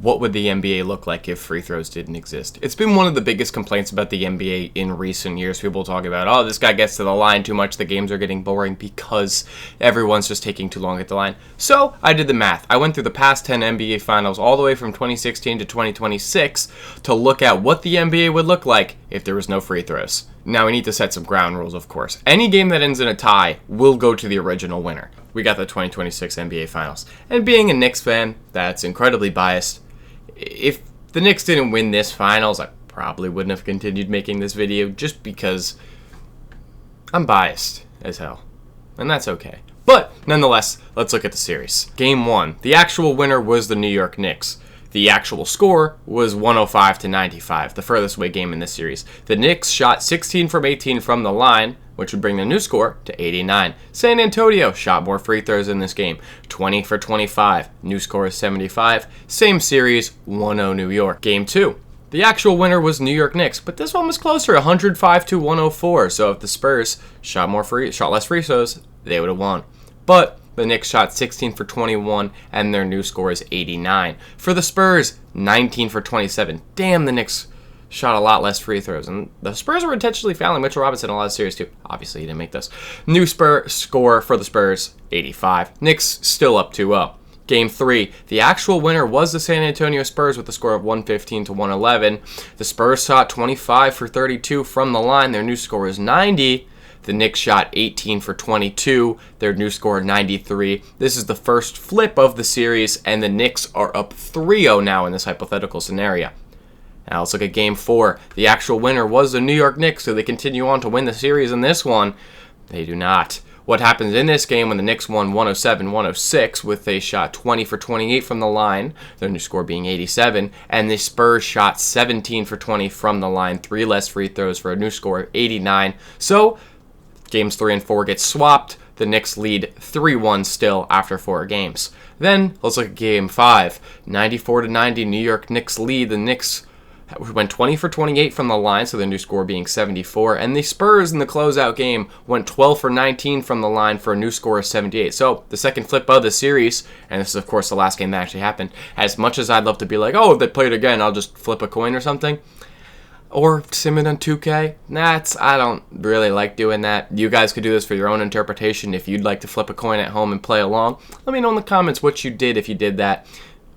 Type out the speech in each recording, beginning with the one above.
What would the NBA look like if free throws didn't exist? It's been one of the biggest complaints about the NBA in recent years. People talk about, oh, this guy gets to the line too much, the games are getting boring because everyone's just taking too long at the line. So I did the math. I went through the past 10 NBA finals all the way from 2016 to 2026 to look at what the NBA would look like if there was no free throws. Now we need to set some ground rules, of course. Any game that ends in a tie will go to the original winner. We got the 2026 NBA finals. And being a Knicks fan that's incredibly biased, if the Knicks didn't win this finals, I probably wouldn't have continued making this video just because I'm biased as hell. And that's okay. But nonetheless, let's look at the series. Game 1. The actual winner was the New York Knicks. The actual score was 105-95, the furthest away game in this series. The Knicks shot 16 from 18 from the line, which would bring the new score to 89. San Antonio shot more free throws in this game, 20 for 25. New score is 75. Same series, 1-0 New York. Game 2. The actual winner was New York Knicks, but this one was closer, 105-104. So if the Spurs shot less free throws, they would have won. But the Knicks shot 16 for 21, and their new score is 89. For the Spurs, 19 for 27. Damn, the Knicks shot a lot less free throws. And the Spurs were intentionally fouling Mitchell Robinson in a lot of series, too. Obviously, he didn't make this. New score for the Spurs, 85. Knicks still up 2-0. Game 3, the actual winner was the San Antonio Spurs with a score of 115-111. The Spurs shot 25 for 32 from the line. Their new score is 90. The Knicks shot 18 for 22, their new score 93. This is the first flip of the series, and the Knicks are up 3-0 now in this hypothetical scenario. Now let's look at Game 4. The actual winner was the New York Knicks, so they continue on to win the series in this one. They do not. What happens in this game when the Knicks won 107-106 with a shot 20 for 28 from the line, their new score being 87, and the Spurs shot 17 for 20 from the line, 3 less free throws for a new score of 89. So Games 3 and 4 get swapped. The Knicks lead 3-1 still after 4 games. Then, let's look at Game 5. 94-90, New York Knicks lead. The Knicks went 20 for 28 from the line, so the new score being 74. And the Spurs in the closeout game went 12 for 19 from the line for a new score of 78. So, the second flip of the series, and this is, of course, the last game that actually happened. As much as I'd love to be like, oh, if they play it again, I'll just flip a coin or something. Or sim it on 2K. I don't really like doing that. You guys could do this for your own interpretation. If you'd like to flip a coin at home and play along, let me know in the comments what you did if you did that.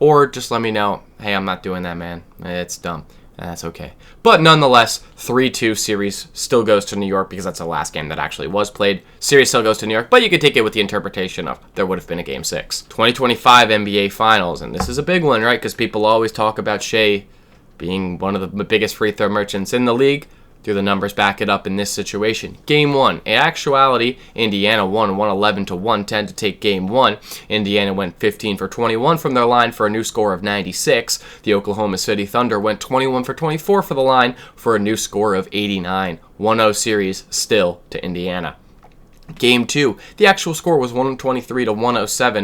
Or just let me know, hey, I'm not doing that, man. It's dumb. That's okay. But nonetheless, 3-2 series still goes to New York because that's the last game that actually was played. Series still goes to New York, but you could take it with the interpretation of there would have been a Game 6. 2025 NBA Finals, and this is a big one, right? Because people always talk about Shea being one of the biggest free throw merchants in the league. Do the numbers back it up in this situation? Game 1. In actuality, Indiana won 111-110 to take Game 1. Indiana went 15 for 21 from their line for a new score of 96. The Oklahoma City Thunder went 21 for 24 for the line for a new score of 89. 1-0 series still to Indiana. Game 2, the actual score was 123-107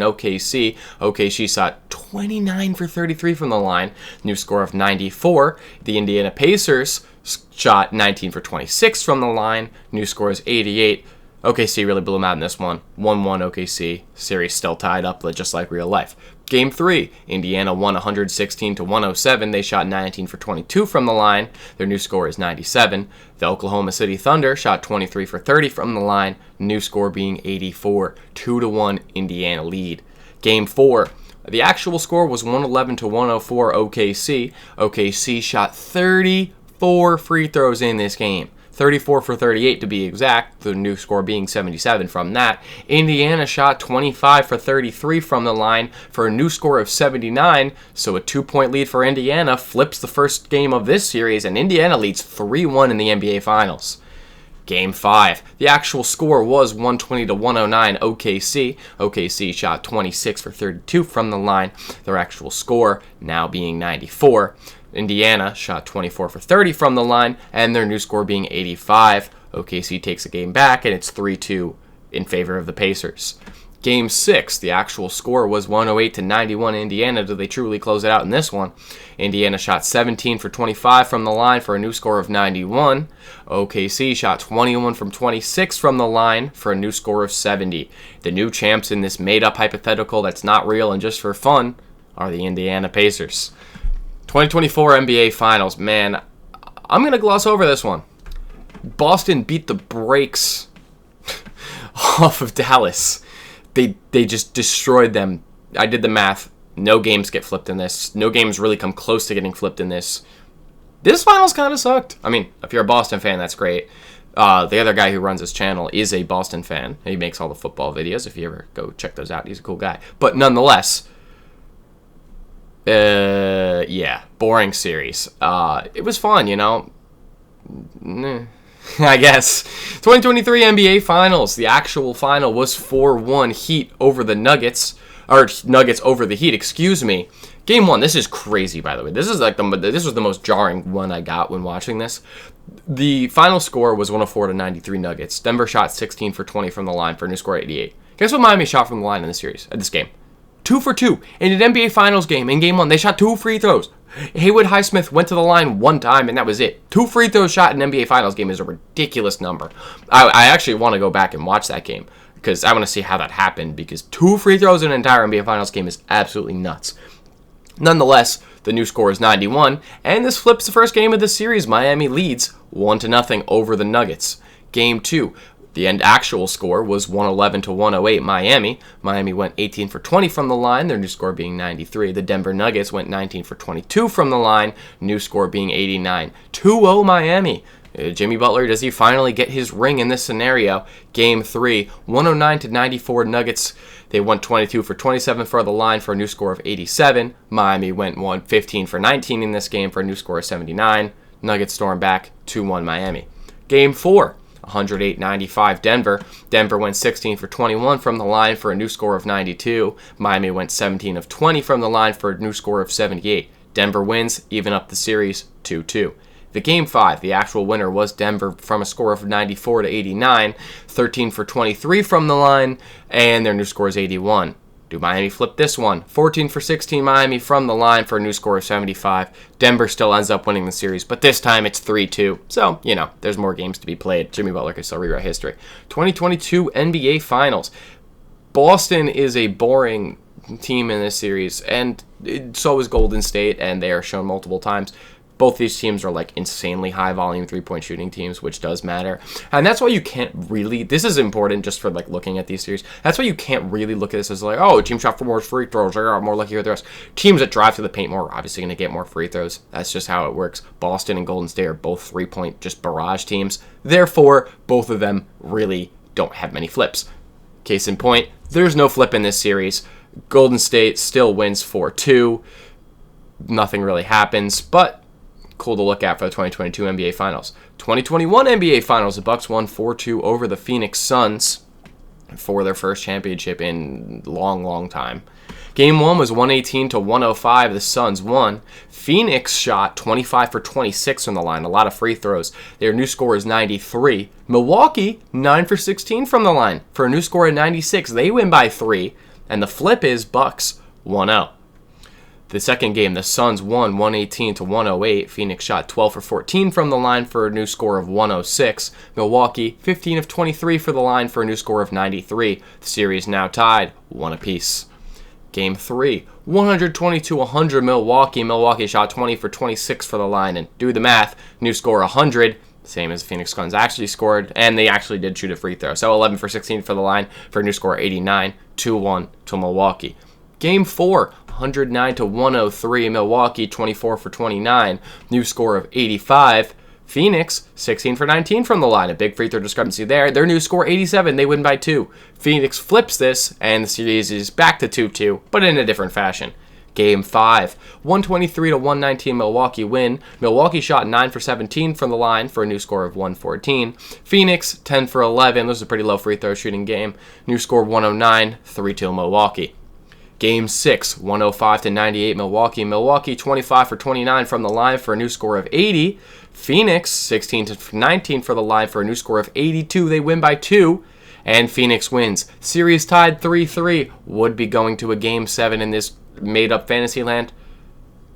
OKC. OKC shot 29 for 33 from the line, new score of 94. The Indiana Pacers shot 19 for 26 from the line, new score is 88. OKC really blew them out in this one. 1-1 OKC, series still tied up just like real life. Game 3, Indiana won 116-107. They shot 19 for 22 from the line. Their new score is 97. The Oklahoma City Thunder shot 23 for 30 from the line. New score being 84. 2-1 Indiana lead. Game 4, the actual score was 111-104 OKC. OKC shot 34 free throws in this game. 34 for 38 to be exact, the new score being 77 from that. Indiana shot 25 for 33 from the line for a new score of 79, so a 2-point lead for Indiana flips the first game of this series, and Indiana leads 3-1 in the NBA Finals. Game 5. The actual score was 120-109 OKC. OKC shot 26 for 32 from the line, their actual score now being 94. Indiana shot 24 for 30 from the line, and their new score being 85. OKC takes a game back, and it's 3-2 in favor of the Pacers. Game 6, the actual score was 108-91 Indiana. Do they truly close it out in this one? Indiana shot 17 for 25 from the line for a new score of 91. OKC shot 21 from 26 from the line for a new score of 70. The new champs in this made-up hypothetical that's not real and just for fun are the Indiana Pacers. 2024 NBA Finals. Man, I'm going to gloss over this one. Boston beat the brakes off of Dallas. They just destroyed them. I did the math. No games get flipped in this. No games really come close to getting flipped in this. This finals kind of sucked. I mean, if you're a Boston fan, that's great. The other guy who runs his channel is a Boston fan. He makes all the football videos. If you ever go check those out, he's a cool guy. But nonetheless, yeah, boring series. It was fun, you know. I guess. 2023 NBA Finals. The actual final was 4-1 Heat over the Nuggets. Or Nuggets over the Heat, excuse me. Game 1, this is crazy, by the way. This was the most jarring one I got when watching this. The final score was 104-93 Nuggets. Denver shot 16 for 20 from the line for a new score of 88. Guess what Miami shot from the line in this game? 2 for 2. In an NBA Finals game, in Game 1, they shot 2 free throws. Haywood Highsmith went to the line 1 time, and that was it. 2 free throws shot in an NBA Finals game is a ridiculous number. I actually want to go back and watch that game, because I want to see how that happened, because 2 free throws in an entire NBA Finals game is absolutely nuts. Nonetheless, the new score is 91, and this flips the first game of the series. Miami leads 1-0 over the Nuggets. Game 2, the actual score was 111-108 Miami. Miami went 18 for 20 from the line, their new score being 93. The Denver Nuggets went 19 for 22 from the line, new score being 89. 2-0 Miami. Jimmy Butler, does he finally get his ring in this scenario? Game 3, 109-94 Nuggets. They went 22 for 27 for the line for a new score of 87. Miami went 15 for 19 in this game for a new score of 79. Nuggets storm back, 2-1 Miami. Game 4, 108-95 Denver. Denver went 16 for 21 from the line for a new score of 92. Miami went 17 of 20 from the line for a new score of 78. Denver wins, even up the series, 2-2. The Game 5, the actual winner was Denver from a score of 94-89, 13 for 23 from the line, and their new score is 81. Do Miami flip this one? 14 for 16 Miami from the line for a new score of 75. Denver still ends up winning the series, but this time it's 3-2. So, you know, there's more games to be played. Jimmy Butler can still rewrite history. 2022 NBA Finals. Boston is a boring team in this series, and so is Golden State, and they are shown multiple times. Both these teams are like insanely high volume 3-point shooting teams, which does matter. And that's why you can't really, this is important just for like looking at these series. That's why you can't really look at this as like, oh, a team shot for more free throws, they are more lucky with the rest. Teams that drive to the paint more are obviously going to get more free throws. That's just how it works. Boston and Golden State are both 3-point just barrage teams. Therefore, both of them really don't have many flips. Case in point, there's no flip in this series. Golden State still wins 4-2. Nothing really happens, but cool to look at for the 2022 NBA Finals. 2021 NBA Finals, the Bucks won 4-2 over the Phoenix Suns for their first championship in long time. Game 1 was 118-105. The Suns won. Phoenix shot 25 for 26 from the line, a lot of free throws. Their new score is 93. Milwaukee, 9 for 16 from the line for a new score of 96. They win by 3, and the flip is Bucks 1-0. The second game, the Suns won 118-108. Phoenix shot 12 for 14 from the line for a new score of 106. Milwaukee, 15 of 23 for the line for a new score of 93. The series now tied, 1 apiece. Game 3, 122-100 Milwaukee. Milwaukee shot 20 for 26 for the line, and do the math, new score 100. Same as the Phoenix Suns actually scored, and they actually did shoot a free throw. So 11 for 16 for the line for a new score 89, 2-1 to Milwaukee. Game 4, 109-103, Milwaukee 24 for 29, new score of 85. Phoenix 16 for 19 from the line, a big free throw discrepancy there. Their new score 87, they win by 2. Phoenix flips this, and the series is back to 2-2, but in a different fashion. Game 5, 123-119 Milwaukee win. Milwaukee shot 9 for 17 from the line for a new score of 114. Phoenix 10 for 11, this was a pretty low free throw shooting game. New score 109, 3-2 Milwaukee. Game 6, 105-98 Milwaukee. Milwaukee 25 for 29 from the line for a new score of 80. Phoenix 16 for 19 for the line for a new score of 82. They win by 2, and Phoenix wins. Series tied 3-3. Would be going to a Game 7 in this made-up fantasy land.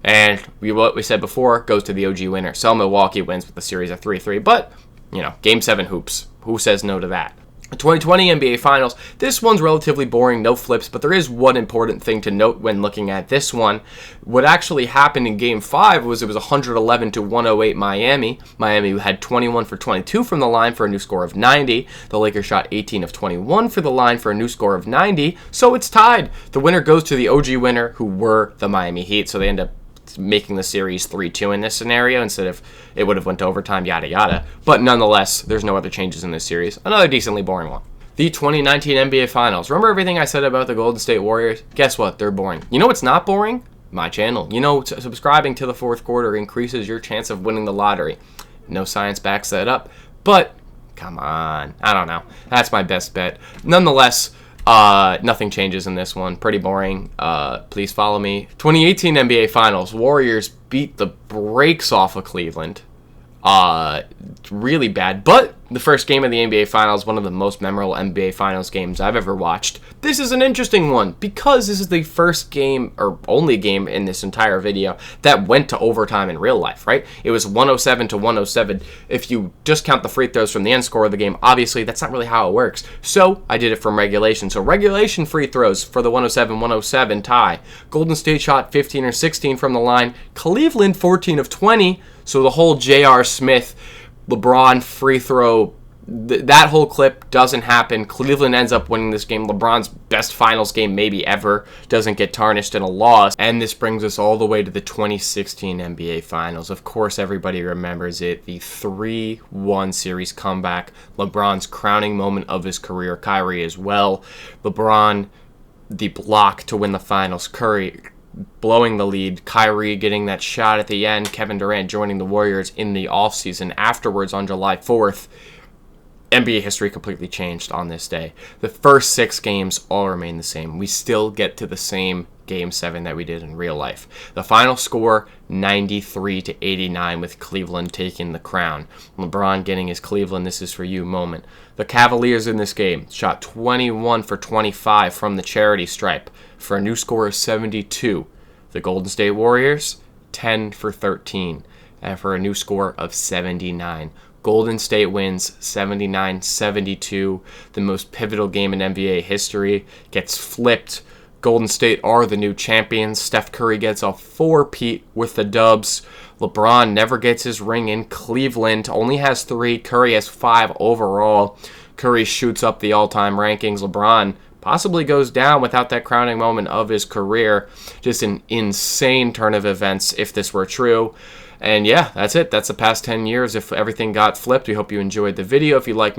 And what we said before goes to the OG winner. So Milwaukee wins with the series of 3-3. But, you know, Game 7 hoops. Who says no to that? 2020 NBA Finals. This one's relatively boring, no flips, but there is one important thing to note when looking at this one. What actually happened in Game 5 was it was 111 to 108 Miami. Miami had 21 for 22 from the line for a new score of 90. The Lakers shot 18 of 21 for the line for a new score of 90. So it's tied. The winner goes to the OG winner, who were the Miami Heat. So they end up making the series 3-2 in this scenario instead of it would have went to overtime, yada yada. But nonetheless, there's no other changes in this series. Another decently boring one. The 2019 NBA Finals. Remember everything I said about the Golden State Warriors? Guess what? They're boring. You know what's not boring? My channel. You know, subscribing to the fourth quarter increases your chance of winning the lottery. No science backs that up, but come on. I don't know. That's my best bet. Nonetheless, nothing changes in this one. Pretty boring. Please follow me. 2018 NBA Finals. Warriors beat the brakes off of Cleveland. Really bad. But the first game of the NBA Finals, one of the most memorable NBA Finals games I've ever watched. This is an interesting one because this is the first game, or only game in this entire video, that went to overtime in real life, right? It was 107 to 107. If you just count the free throws from the end score of the game, obviously that's not really how it works. So I did it from regulation. So regulation free throws for the 107-107 tie. Golden State shot 15 or 16 from the line. Cleveland 14 of 20. So the whole J.R. Smith, LeBron free throw, that whole clip doesn't happen. Cleveland ends up winning this game. LeBron's best finals game maybe ever doesn't get tarnished in a loss. And this brings us all the way to the 2016 NBA Finals. Of course, everybody remembers it. The 3-1 series comeback. LeBron's crowning moment of his career. Kyrie as well. LeBron, the block to win the finals. Curry blowing the lead, Kyrie getting that shot at the end, Kevin Durant joining the Warriors in the offseason afterwards on July 4th. NBA history completely changed on this day. The first 6 games all remain the same. We still get to the same Game 7 that we did in real life. The final score, 93 to 89, with Cleveland taking the crown. LeBron getting his Cleveland "this is for you" moment. The Cavaliers in this game shot 21 for 25 from the charity stripe for a new score of 72. The Golden State Warriors, 10 for 13, and for a new score of 79. Golden State wins 79-72. The most pivotal game in NBA history gets flipped. Golden State are the new champions. Steph Curry gets a 4-peat with the dubs. LeBron never gets his ring in Cleveland. Only has 3. Curry has 5 overall. Curry shoots up the all-time rankings. LeBron possibly goes down without that crowning moment of his career. Just an insane turn of events if this were true. And yeah, that's it. That's the past 10 years. If everything got flipped, we hope you enjoyed the video. If you liked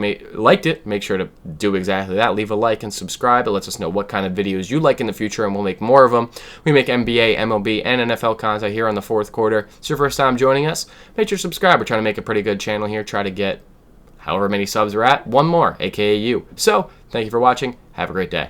it, make sure to do exactly that. Leave a like and subscribe. It lets us know what kind of videos you like in the future, and we'll make more of them. We make NBA, MLB, and NFL content here on the fourth quarter. It's your first time joining us. Make sure to subscribe. We're trying to make a pretty good channel here. Try to get however many subs we're at. 1 more, aka you. So, thank you for watching. Have a great day.